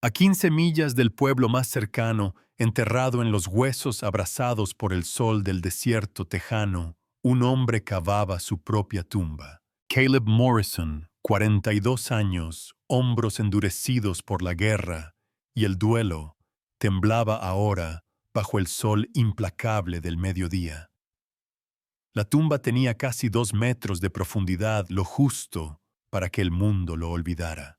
A 15 millas del pueblo más cercano, enterrado en los huesos abrasados por el sol del desierto tejano, un hombre cavaba su propia tumba. Caleb Morrison, 42 años, hombros endurecidos por la guerra y el duelo, temblaba ahora bajo el sol implacable del mediodía. La tumba tenía casi 2 metros de profundidad, lo justo para que el mundo lo olvidara.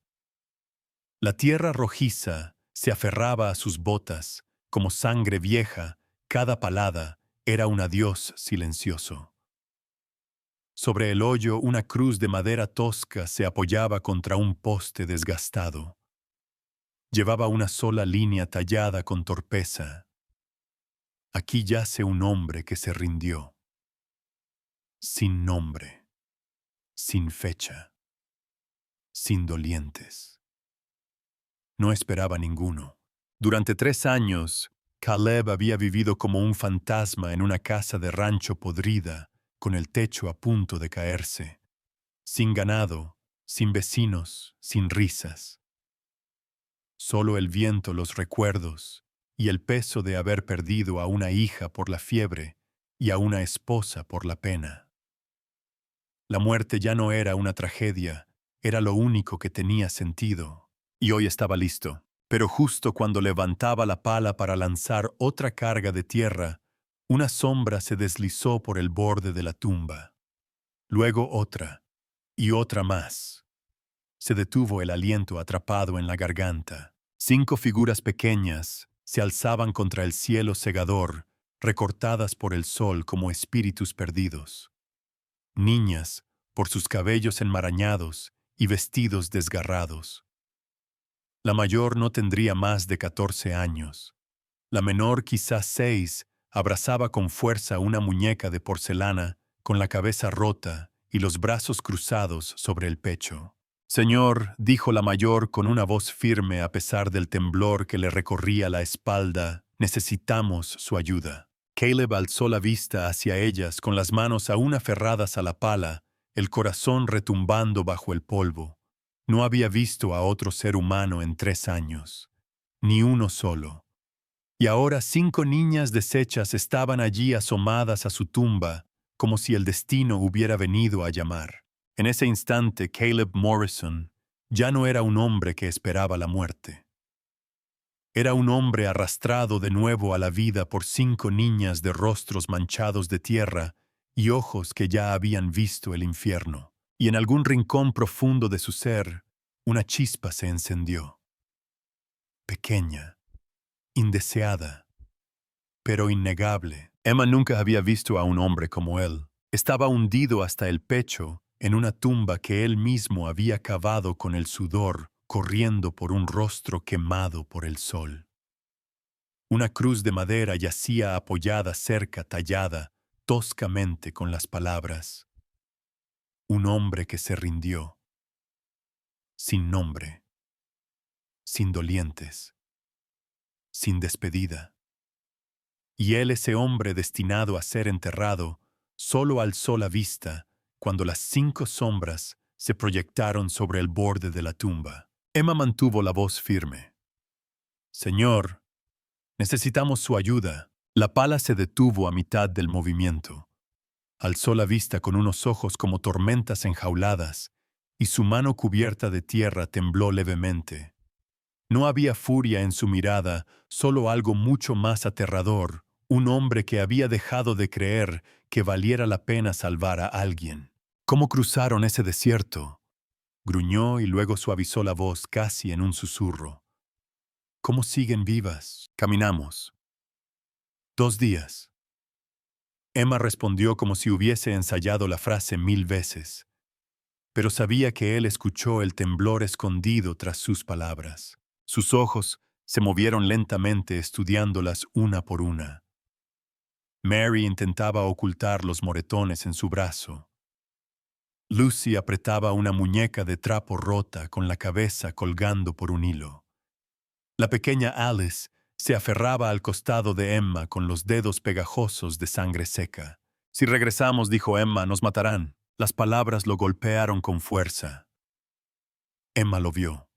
La tierra rojiza se aferraba a sus botas, como sangre vieja, cada palada era un adiós silencioso. Sobre el hoyo una cruz de madera tosca se apoyaba contra un poste desgastado. Llevaba una sola línea tallada con torpeza. Aquí yace un hombre que se rindió. Sin nombre, sin fecha, sin dolientes. No esperaba ninguno. Durante 3 años, Caleb había vivido como un fantasma en una casa de rancho podrida, con el techo a punto de caerse. Sin ganado, sin vecinos, sin risas. Solo el viento, los recuerdos y el peso de haber perdido a una hija por la fiebre y a una esposa por la pena. La muerte ya no era una tragedia, era lo único que tenía sentido. Y hoy estaba listo. Pero justo cuando levantaba la pala para lanzar otra carga de tierra, una sombra se deslizó por el borde de la tumba. Luego otra, y otra más. Se detuvo el aliento atrapado en la garganta. 5 figuras pequeñas se alzaban contra el cielo cegador, recortadas por el sol como espíritus perdidos. Niñas, por sus cabellos enmarañados y vestidos desgarrados. La mayor no tendría más de 14 años. La menor, quizás 6, abrazaba con fuerza una muñeca de porcelana con la cabeza rota y los brazos cruzados sobre el pecho. Señor, dijo la mayor con una voz firme a pesar del temblor que le recorría la espalda, necesitamos su ayuda. Caleb alzó la vista hacia ellas con las manos aún aferradas a la pala, el corazón retumbando bajo el polvo. No había visto a otro ser humano en 3 años, ni uno solo. Y ahora 5 niñas deshechas estaban allí asomadas a su tumba, como si el destino hubiera venido a llamar. En ese instante, Caleb Morrison ya no era un hombre que esperaba la muerte. Era un hombre arrastrado de nuevo a la vida por 5 niñas de rostros manchados de tierra y ojos que ya habían visto el infierno. Y en algún rincón profundo de su ser, una chispa se encendió. Pequeña, indeseada, pero innegable. Emma nunca había visto a un hombre como él. Estaba hundido hasta el pecho en una tumba que él mismo había cavado con el sudor, corriendo por un rostro quemado por el sol. Una cruz de madera yacía apoyada cerca, tallada toscamente con las palabras: un hombre que se rindió, sin nombre, sin dolientes, sin despedida. Y él, ese hombre destinado a ser enterrado, solo alzó la vista cuando las 5 sombras se proyectaron sobre el borde de la tumba. Emma mantuvo la voz firme. Señor, necesitamos su ayuda. La pala se detuvo a mitad del movimiento. Alzó la vista con unos ojos como tormentas enjauladas, y su mano cubierta de tierra tembló levemente. No había furia en su mirada, solo algo mucho más aterrador, un hombre que había dejado de creer que valiera la pena salvar a alguien. ¿Cómo cruzaron ese desierto? Gruñó y luego suavizó la voz casi en un susurro. ¿Cómo siguen vivas? Caminamos. 2 días. Emma respondió como si hubiese ensayado la frase 1000 veces, pero sabía que él escuchó el temblor escondido tras sus palabras. Sus ojos se movieron lentamente estudiándolas una por una. Mary intentaba ocultar los moretones en su brazo. Lucy apretaba una muñeca de trapo rota con la cabeza colgando por un hilo. La pequeña Alice se aferraba al costado de Emma con los dedos pegajosos de sangre seca. Si regresamos, dijo Emma, nos matarán. Las palabras lo golpearon con fuerza. Emma lo vio.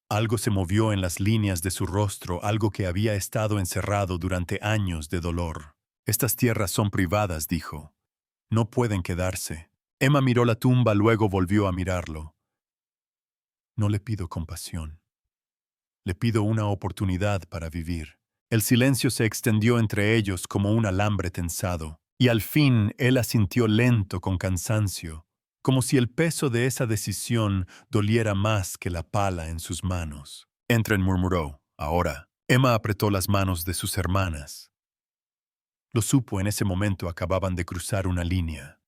Algo se movió en las líneas de su rostro, algo que había estado encerrado durante años de dolor. Estas tierras son privadas, dijo. No pueden quedarse. Emma miró la tumba, luego volvió a mirarlo. No le pido compasión. Le pido una oportunidad para vivir. El silencio se extendió entre ellos como un alambre tensado, y al fin él asintió lento con cansancio, como si el peso de esa decisión doliera más que la pala en sus manos. Entren, murmuró. Ahora. Emma apretó las manos de sus hermanas. Lo supo en ese momento, acababan de cruzar una línea.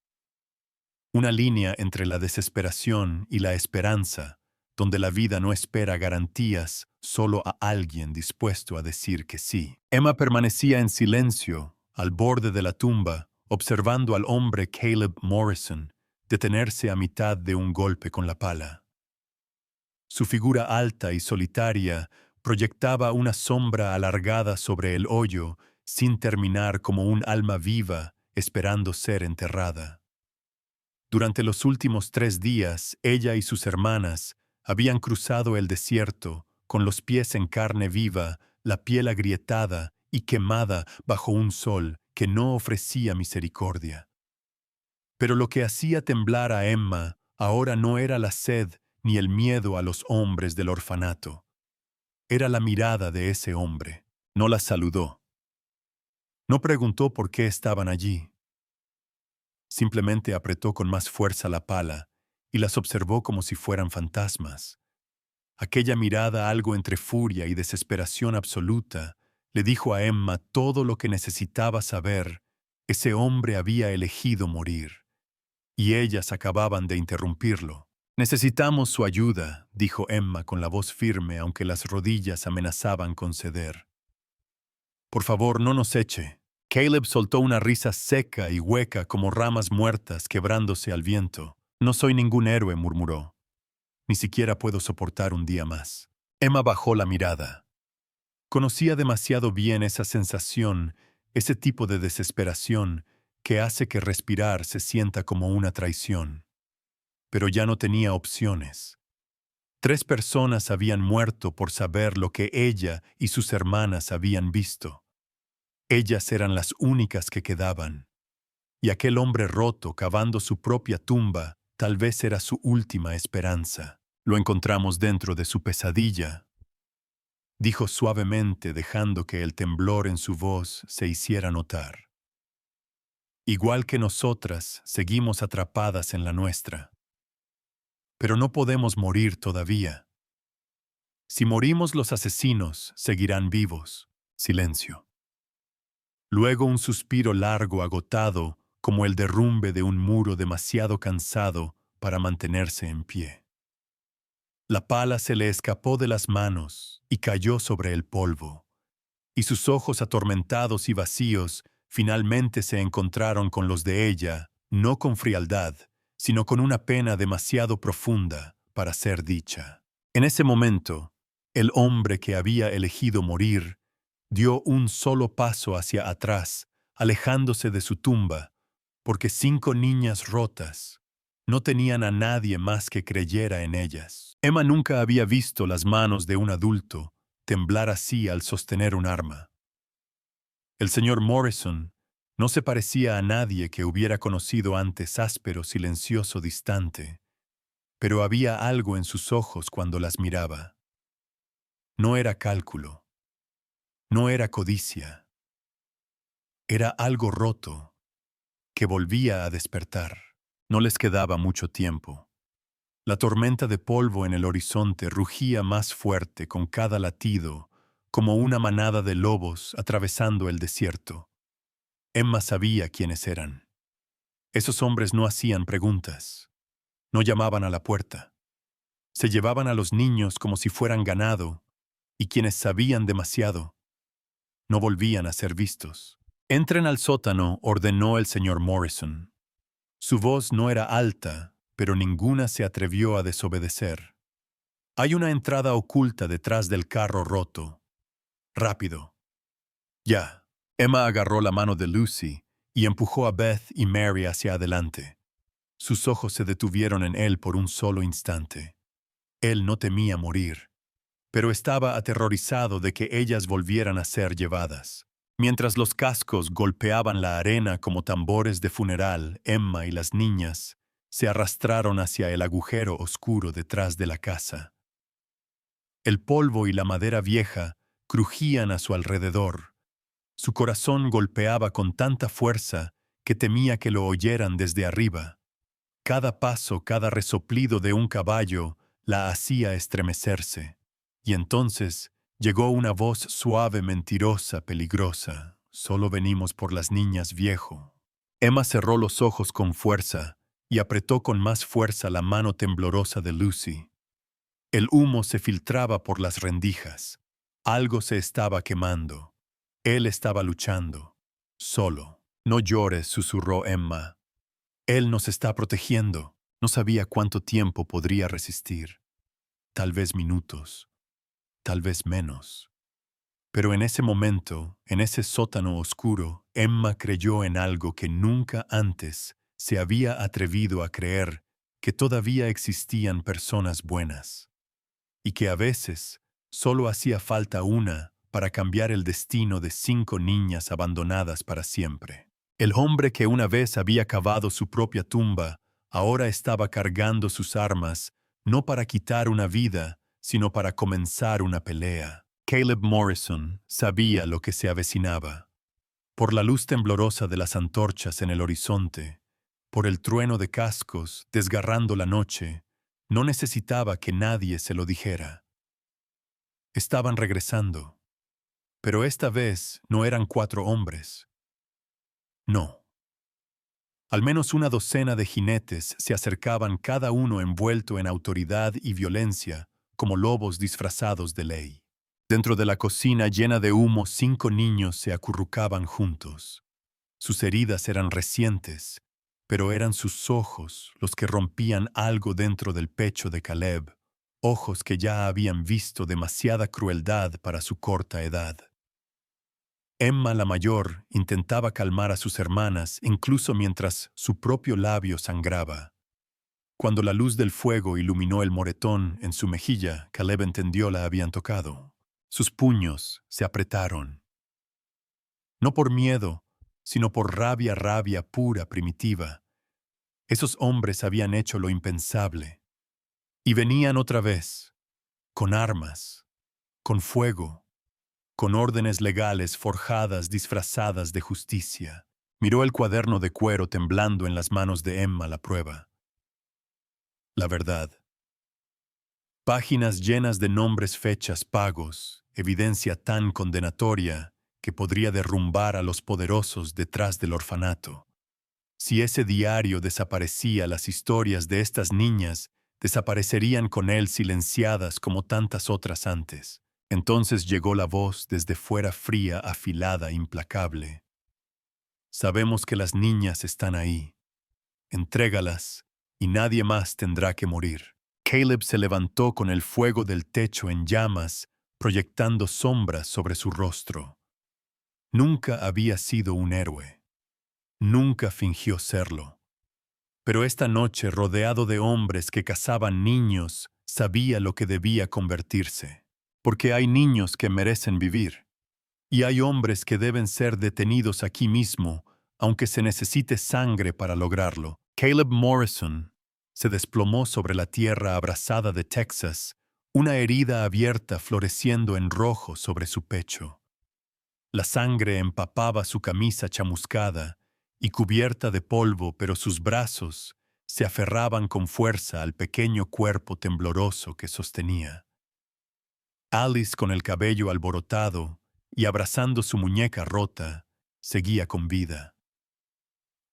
Una línea entre la desesperación y la esperanza, donde la vida no espera garantías, solo a alguien dispuesto a decir que sí. Emma permanecía en silencio, al borde de la tumba, observando al hombre Caleb Morrison detenerse a mitad de un golpe con la pala. Su figura alta y solitaria proyectaba una sombra alargada sobre el hoyo, sin terminar, como un alma viva esperando ser enterrada. Durante los últimos 3 días, ella y sus hermanas habían cruzado el desierto, con los pies en carne viva, la piel agrietada y quemada bajo un sol que no ofrecía misericordia. Pero lo que hacía temblar a Emma ahora no era la sed ni el miedo a los hombres del orfanato. Era la mirada de ese hombre. No la saludó. No preguntó por qué estaban allí. Simplemente apretó con más fuerza la pala y las observó como si fueran fantasmas. Aquella mirada, algo entre furia y desesperación absoluta, le dijo a Emma todo lo que necesitaba saber. Ese hombre había elegido morir, y ellas acababan de interrumpirlo. «Necesitamos su ayuda», dijo Emma con la voz firme, aunque las rodillas amenazaban con ceder. «Por favor, no nos eche». Caleb soltó una risa seca y hueca como ramas muertas quebrándose al viento. «No soy ningún héroe», murmuró. «Ni siquiera puedo soportar un día más». Emma bajó la mirada. Conocía demasiado bien esa sensación, ese tipo de desesperación que hace que respirar se sienta como una traición. Pero ya no tenía opciones. 3 personas habían muerto por saber lo que ella y sus hermanas habían visto. Ellas eran las únicas que quedaban. Y aquel hombre roto cavando su propia tumba tal vez era su última esperanza. «Lo encontramos dentro de su pesadilla», dijo suavemente, dejando que el temblor en su voz se hiciera notar. «Igual que nosotras, seguimos atrapadas en la nuestra. Pero no podemos morir todavía. Si morimos, los asesinos seguirán vivos». Silencio. Luego un suspiro largo, agotado, como el derrumbe de un muro demasiado cansado para mantenerse en pie. La pala se le escapó de las manos y cayó sobre el polvo, y sus ojos atormentados y vacíos finalmente se encontraron con los de ella, no con frialdad, sino con una pena demasiado profunda para ser dicha. En ese momento, el hombre que había elegido morir dio un solo paso hacia atrás, alejándose de su tumba, porque 5 niñas rotas no tenían a nadie más que creyera en ellas. Emma nunca había visto las manos de un adulto temblar así al sostener un arma. El señor Morrison no se parecía a nadie que hubiera conocido antes, áspero, silencioso, distante, pero había algo en sus ojos cuando las miraba. No era cálculo, no era codicia, era algo roto que volvía a despertar. No les quedaba mucho tiempo. La tormenta de polvo en el horizonte rugía más fuerte con cada latido, como una manada de lobos atravesando el desierto. Emma sabía quiénes eran. Esos hombres no hacían preguntas, no llamaban a la puerta. Se llevaban a los niños como si fueran ganado, y quienes sabían demasiado no volvían a ser vistos. «Entren al sótano», ordenó el señor Morrison. Su voz no era alta, pero ninguna se atrevió a desobedecer. «Hay una entrada oculta detrás del carro roto. Rápido». «Ya». Emma agarró la mano de Lucy y empujó a Beth y Mary hacia adelante. Sus ojos se detuvieron en él por un solo instante. Él no temía morir. pero estaba aterrorizado de que ellas volvieran a ser llevadas. Mientras los cascos golpeaban la arena como tambores de funeral, Emma y las niñas se arrastraron hacia el agujero oscuro detrás de la casa. El polvo y la madera vieja crujían a su alrededor. Su corazón golpeaba con tanta fuerza que temía que lo oyeran desde arriba. Cada paso, cada resoplido de un caballo la hacía estremecerse. Y entonces llegó una voz suave, mentirosa, peligrosa. Solo venimos por las niñas, viejo. Emma cerró los ojos con fuerza y apretó con más fuerza la mano temblorosa de Lucy. El humo se filtraba por las rendijas. Algo se estaba quemando. Él estaba luchando. Solo. No llores, susurró Emma. Él nos está protegiendo. No sabía cuánto tiempo podría resistir. Tal vez minutos. Tal vez menos. Pero en ese momento, en ese sótano oscuro, Emma creyó en algo que nunca antes se había atrevido a creer, que todavía existían personas buenas. Y que a veces solo hacía falta una para cambiar el destino de 5 niñas abandonadas para siempre. El hombre que una vez había cavado su propia tumba, ahora estaba cargando sus armas, no para quitar una vida, sino para comenzar una pelea. Caleb Morrison sabía lo que se avecinaba. Por la luz temblorosa de las antorchas en el horizonte, por el trueno de cascos desgarrando la noche, no necesitaba que nadie se lo dijera. Estaban regresando, pero esta vez no eran 4 hombres. No. Al menos una docena de jinetes se acercaban, cada uno envuelto en autoridad y violencia, como lobos disfrazados de ley. Dentro de la cocina llena de humo, 5 niños se acurrucaban juntos. Sus heridas eran recientes, pero eran sus ojos los que rompían algo dentro del pecho de Caleb, ojos que ya habían visto demasiada crueldad para su corta edad. Emma la mayor intentaba calmar a sus hermanas incluso mientras su propio labio sangraba. Cuando la luz del fuego iluminó el moretón en su mejilla, Caleb entendió la habían tocado. Sus puños se apretaron. No por miedo, sino por rabia pura, primitiva. Esos hombres habían hecho lo impensable. Y venían otra vez, con armas, con fuego, con órdenes legales forjadas disfrazadas de justicia. Miró el cuaderno de cuero temblando en las manos de Emma la prueba. La verdad. Páginas llenas de nombres, fechas, pagos, evidencia tan condenatoria que podría derrumbar a los poderosos detrás del orfanato. Si ese diario desaparecía, las historias de estas niñas desaparecerían con él, silenciadas como tantas otras antes. Entonces llegó la voz desde fuera, fría, afilada, implacable. Sabemos que las niñas están ahí. Entrégalas y nadie más tendrá que morir. Caleb se levantó con el fuego del techo en llamas, proyectando sombras sobre su rostro. Nunca había sido un héroe. Nunca fingió serlo. Pero esta noche, rodeado de hombres que cazaban niños, sabía lo que debía convertirse. Porque hay niños que merecen vivir. Y hay hombres que deben ser detenidos aquí mismo, aunque se necesite sangre para lograrlo. Caleb Morrison se desplomó sobre la tierra abrasada de Texas, una herida abierta floreciendo en rojo sobre su pecho. La sangre empapaba su camisa chamuscada y cubierta de polvo, pero sus brazos se aferraban con fuerza al pequeño cuerpo tembloroso que sostenía. Alice, con el cabello alborotado y abrazando su muñeca rota, seguía con vida.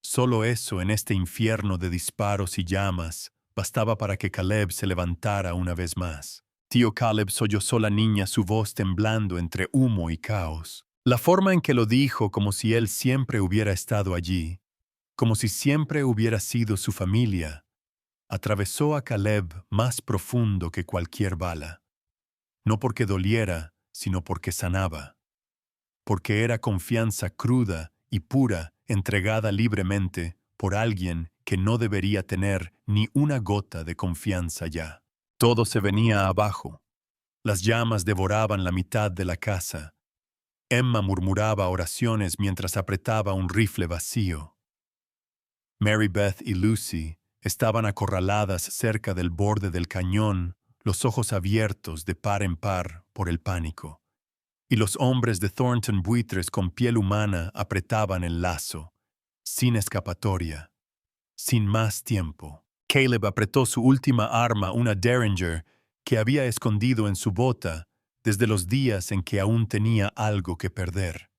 Solo eso, en este infierno de disparos y llamas, bastaba para que Caleb se levantara una vez más. Tío Caleb sollozó la niña, su voz temblando entre humo y caos. La forma en que lo dijo, como si él siempre hubiera estado allí, como si siempre hubiera sido su familia, atravesó a Caleb más profundo que cualquier bala. No porque doliera, sino porque sanaba. Porque era confianza cruda y pura, entregada libremente por alguien que no debería tener ni una gota de confianza ya. Todo se venía abajo. Las llamas devoraban la mitad de la casa. Emma murmuraba oraciones mientras apretaba un rifle vacío. Mary Beth y Lucy estaban acorraladas cerca del borde del cañón, los ojos abiertos de par en par por el pánico. Y los hombres de Thornton buitres con piel humana apretaban el lazo, sin escapatoria, sin más tiempo. Caleb apretó su última arma, una Derringer, que había escondido en su bota desde los días en que aún tenía algo que perder.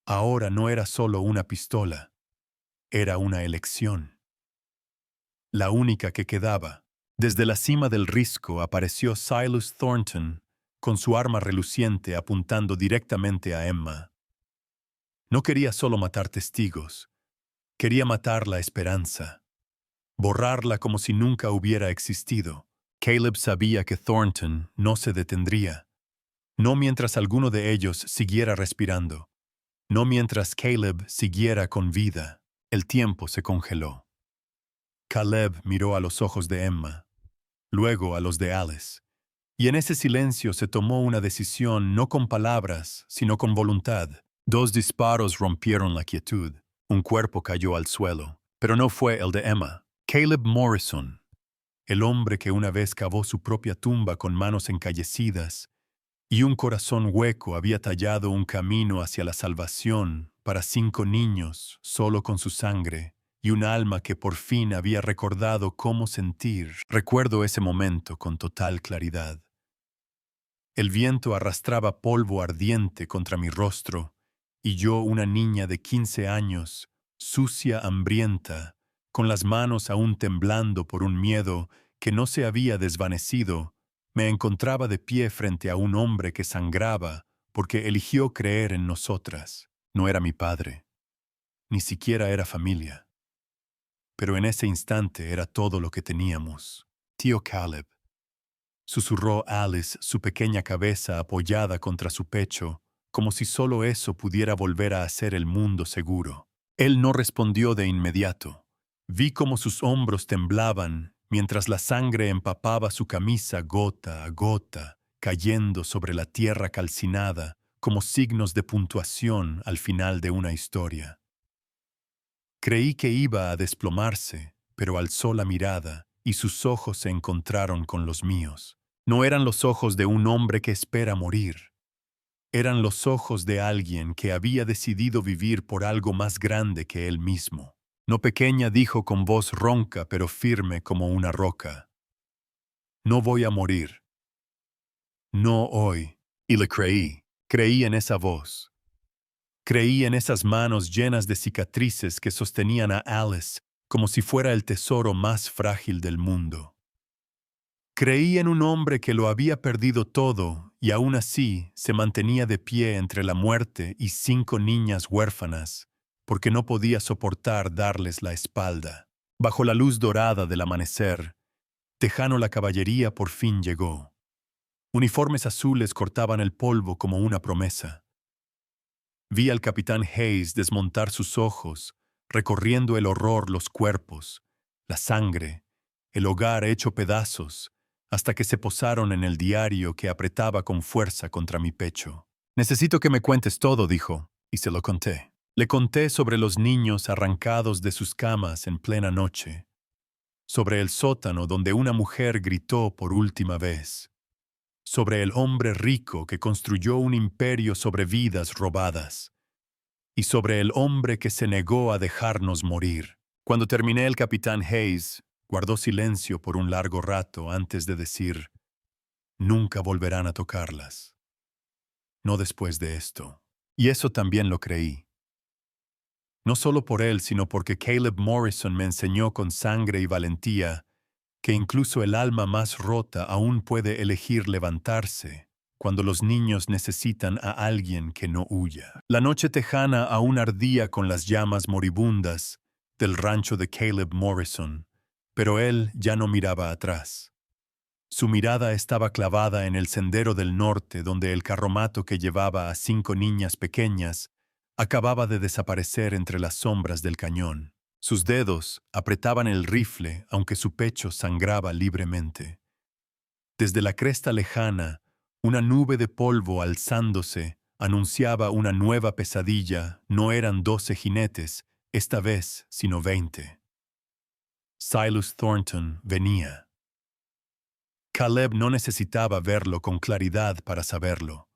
Ahora no era solo una pistola, era una elección. La única que quedaba. Desde la cima del risco apareció Silas Thornton, con su arma reluciente apuntando directamente a Emma. No quería solo matar testigos, quería matar la esperanza, borrarla como si nunca hubiera existido. Caleb sabía que Thornton no se detendría, no mientras alguno de ellos siguiera respirando, no mientras Caleb siguiera con vida. El tiempo se congeló. Caleb miró a los ojos de Emma, luego a los de Alice, y en ese silencio se tomó una decisión no con palabras, sino con voluntad. 2 disparos rompieron la quietud. Un cuerpo cayó al suelo, pero no fue el de Emma. Caleb Morrison, el hombre que una vez cavó su propia tumba con manos encallecidas y un corazón hueco, había tallado un camino hacia la salvación para 5 niños solo con su sangre y un alma que por fin había recordado cómo sentir. Recuerdo ese momento con total claridad. El viento arrastraba polvo ardiente contra mi rostro, y yo, una niña de 15 años, sucia, hambrienta, con las manos aún temblando por un miedo que no se había desvanecido, me encontraba de pie frente a un hombre que sangraba porque eligió creer en nosotras. No era mi padre, ni siquiera era familia. Pero en ese instante era todo lo que teníamos. Tío Caleb, susurró Alice, su pequeña cabeza apoyada contra su pecho, como si solo eso pudiera volver a hacer el mundo seguro. Él no respondió de inmediato. Vi cómo sus hombros temblaban mientras la sangre empapaba su camisa gota a gota, cayendo sobre la tierra calcinada como signos de puntuación al final de una historia. Creí que iba a desplomarse, pero alzó la mirada y sus ojos se encontraron con los míos. No eran los ojos de un hombre que espera morir. Eran los ojos de alguien que había decidido vivir por algo más grande que él mismo. No pequeña, dijo con voz ronca pero firme como una roca. No voy a morir. No hoy. Y le creí. Creí en esa voz. Creí en esas manos llenas de cicatrices que sostenían a Alice como si fuera el tesoro más frágil del mundo. Creí en un hombre que lo había perdido todo y aún así se mantenía de pie entre la muerte y 5 niñas huérfanas, porque no podía soportar darles la espalda. Bajo la luz dorada del amanecer, tejano la caballería por fin llegó. Uniformes azules cortaban el polvo como una promesa. Vi al capitán Hayes desmontar sus ojos, recorriendo el horror los cuerpos, la sangre, el hogar hecho pedazos, hasta que se posaron en el diario que apretaba con fuerza contra mi pecho. Necesito que me cuentes todo, dijo, y se lo conté. Le conté sobre los niños arrancados de sus camas en plena noche, sobre el sótano donde una mujer gritó por última vez, sobre el hombre rico que construyó un imperio sobre vidas robadas, y sobre el hombre que se negó a dejarnos morir. Cuando terminé, el capitán Hayes guardó silencio por un largo rato antes de decir, nunca volverán a tocarlas. No después de esto. Y eso también lo creí. No solo por él, sino porque Caleb Morrison me enseñó con sangre y valentía que incluso el alma más rota aún puede elegir levantarse cuando los niños necesitan a alguien que no huya. La noche tejana aún ardía con las llamas moribundas del rancho de Caleb Morrison, pero él ya no miraba atrás. Su mirada estaba clavada en el sendero del norte donde el carromato que llevaba a 5 niñas pequeñas acababa de desaparecer entre las sombras del cañón. Sus dedos apretaban el rifle aunque su pecho sangraba libremente. Desde la cresta lejana, una nube de polvo alzándose anunciaba una nueva pesadilla. No eran 12 jinetes, esta vez, sino 20. Silas Thornton venía. Caleb no necesitaba verlo con claridad para saberlo.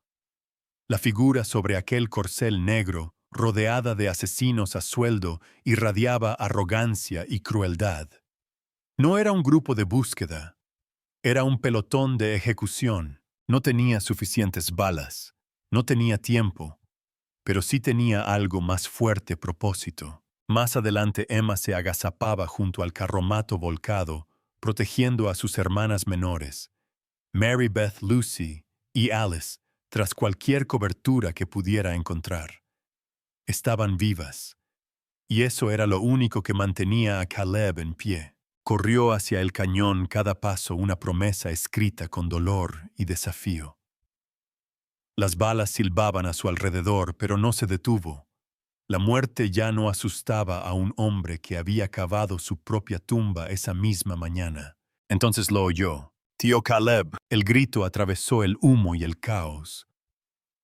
La figura sobre aquel corcel negro, rodeada de asesinos a sueldo, irradiaba arrogancia y crueldad. No era un grupo de búsqueda, era un pelotón de ejecución. No tenía suficientes balas, no tenía tiempo, pero sí tenía algo más fuerte propósito. Más adelante Emma se agazapaba junto al carromato volcado, protegiendo a sus hermanas menores, Mary Beth Lucy y Alice, tras cualquier cobertura que pudiera encontrar. Estaban vivas, y eso era lo único que mantenía a Caleb en pie. Corrió hacia el cañón, cada paso una promesa escrita con dolor y desafío. Las balas silbaban a su alrededor, pero no se detuvo. La muerte ya no asustaba a un hombre que había cavado su propia tumba esa misma mañana. Entonces lo oyó. «Tío Caleb». El grito atravesó el humo y el caos.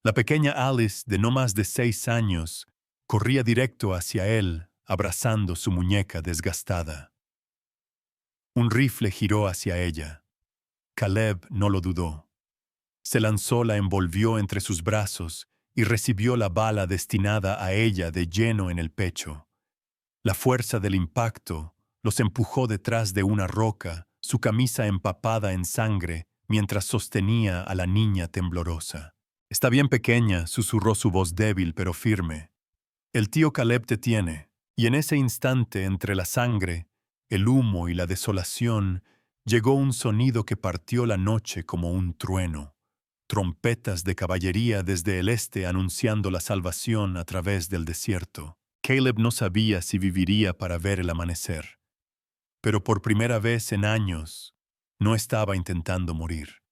La pequeña Alice, de no más de 6 años, corría directo hacia él, abrazando su muñeca desgastada. Un rifle giró hacia ella. Caleb no lo dudó. Se lanzó, la envolvió entre sus brazos y recibió la bala destinada a ella de lleno en el pecho. La fuerza del impacto los empujó detrás de una roca, su camisa empapada en sangre, mientras sostenía a la niña temblorosa. «Está bien, pequeña», susurró su voz débil pero firme. «El tío Caleb te tiene». Y en ese instante, entre la sangre, el humo y la desolación, llegó un sonido que partió la noche como un trueno. Trompetas de caballería desde el este anunciando la salvación a través del desierto. Caleb no sabía si viviría para ver el amanecer. Pero por primera vez en años, no estaba intentando morir.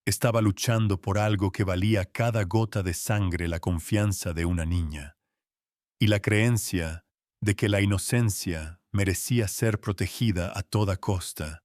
Estaba luchando por algo que valía cada gota de sangre: la confianza de una niña. Y la creencia de que la inocencia merecía ser protegida a toda costa.